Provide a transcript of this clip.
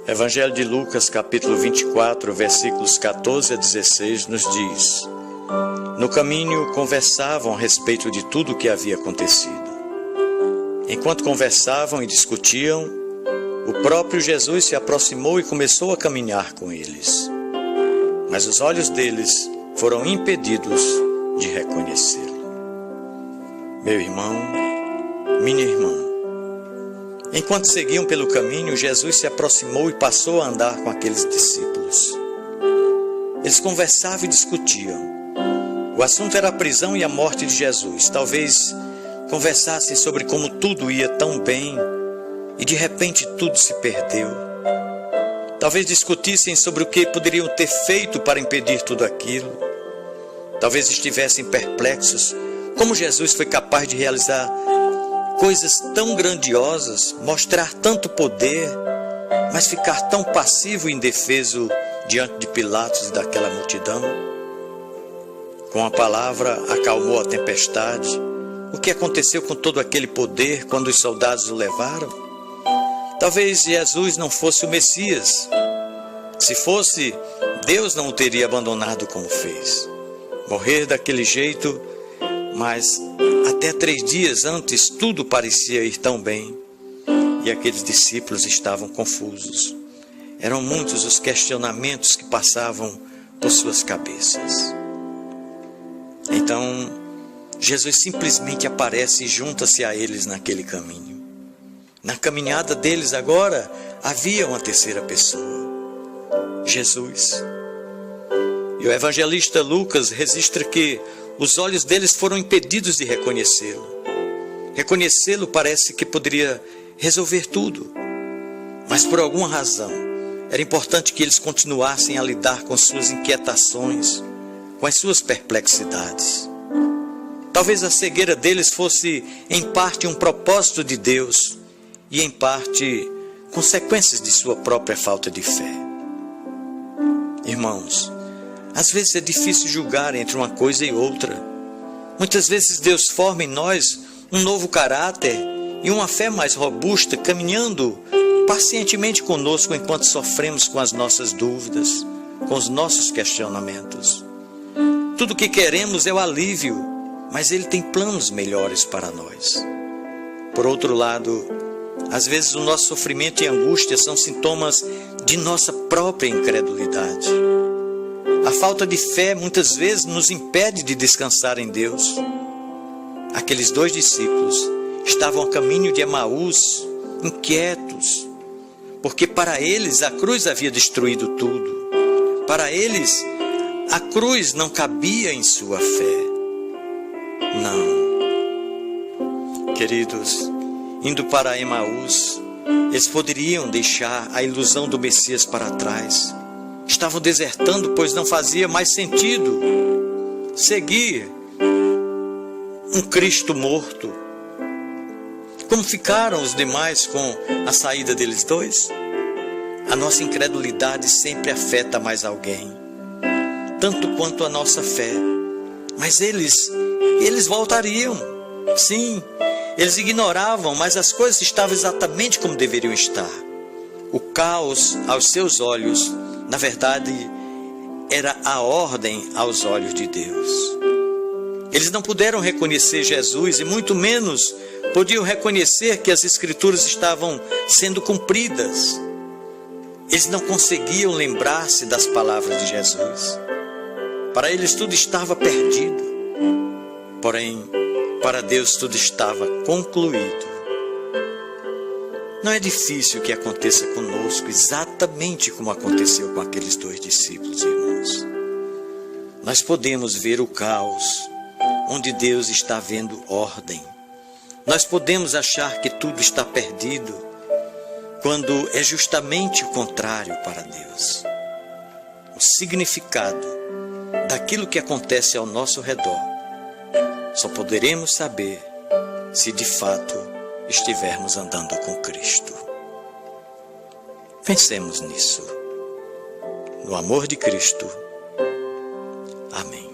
Evangelho de Lucas, capítulo 24, versículos 14 a 16, nos diz: No caminho conversavam a respeito de tudo o que havia acontecido. Enquanto conversavam e discutiam, o próprio Jesus se aproximou e começou a caminhar com eles. Mas os olhos deles foram impedidos de reconhecê-lo. Meu irmão, minha irmã, enquanto seguiam pelo caminho, Jesus se aproximou e passou a andar com aqueles discípulos. Eles conversavam e discutiam. O assunto era a prisão e a morte de Jesus. Talvez conversassem sobre como tudo ia tão bem e de repente tudo se perdeu. Talvez discutissem sobre o que poderiam ter feito para impedir tudo aquilo. Talvez estivessem perplexos como Jesus foi capaz de realizar coisas tão grandiosas, mostrar tanto poder, mas ficar tão passivo e indefeso diante de Pilatos e daquela multidão. Com a palavra acalmou a tempestade. O que aconteceu com todo aquele poder quando os soldados o levaram? Talvez Jesus não fosse o Messias. Se fosse, Deus não o teria abandonado como fez. Morrer daquele jeito, mas até 3 dias antes tudo parecia ir tão bem. E aqueles discípulos estavam confusos. Eram muitos os questionamentos que passavam por suas cabeças. Então, Jesus simplesmente aparece e junta-se a eles naquele caminho. Na caminhada deles agora, havia uma terceira pessoa, Jesus. E o evangelista Lucas registra que os olhos deles foram impedidos de reconhecê-lo. Reconhecê-lo parece que poderia resolver tudo. Mas por alguma razão, era importante que eles continuassem a lidar com suas inquietações, com as suas perplexidades. Talvez a cegueira deles fosse, em parte, um propósito de Deus e, em parte, consequências de sua própria falta de fé. Irmãos, às vezes é difícil julgar entre uma coisa e outra. Muitas vezes Deus forma em nós um novo caráter e uma fé mais robusta, caminhando pacientemente conosco enquanto sofremos com as nossas dúvidas, com os nossos questionamentos. Tudo o que queremos é o alívio, mas Ele tem planos melhores para nós. Por outro lado, às vezes o nosso sofrimento e angústia são sintomas de nossa própria incredulidade. A falta de fé muitas vezes nos impede de descansar em Deus. Aqueles 2 discípulos estavam a caminho de Emaús, inquietos, porque para eles a cruz havia destruído tudo. Para eles, a cruz não cabia em sua fé. Não. Queridos, indo para Emaús, eles poderiam deixar a ilusão do Messias para trás. Estavam desertando, pois não fazia mais sentido seguir um Cristo morto. Como ficaram os demais com a saída deles 2? A nossa incredulidade sempre afeta mais alguém, tanto quanto a nossa fé. Mas eles voltariam. Sim, eles ignoravam, mas as coisas estavam exatamente como deveriam estar. O caos, aos seus olhos, na verdade, era a ordem aos olhos de Deus. Eles não puderam reconhecer Jesus e muito menos podiam reconhecer que as Escrituras estavam sendo cumpridas. Eles não conseguiam lembrar-se das palavras de Jesus. Para eles tudo estava perdido. Porém, para Deus tudo estava concluído. Não é difícil que aconteça conosco exatamente como aconteceu com aqueles 2 discípulos, irmãos. Nós podemos ver o caos, onde Deus está vendo ordem. Nós podemos achar que tudo está perdido, quando é justamente o contrário para Deus. O significado daquilo que acontece ao nosso redor só poderemos saber se de fato estivermos andando com Cristo. Pensemos nisso. No amor de Cristo. Amém.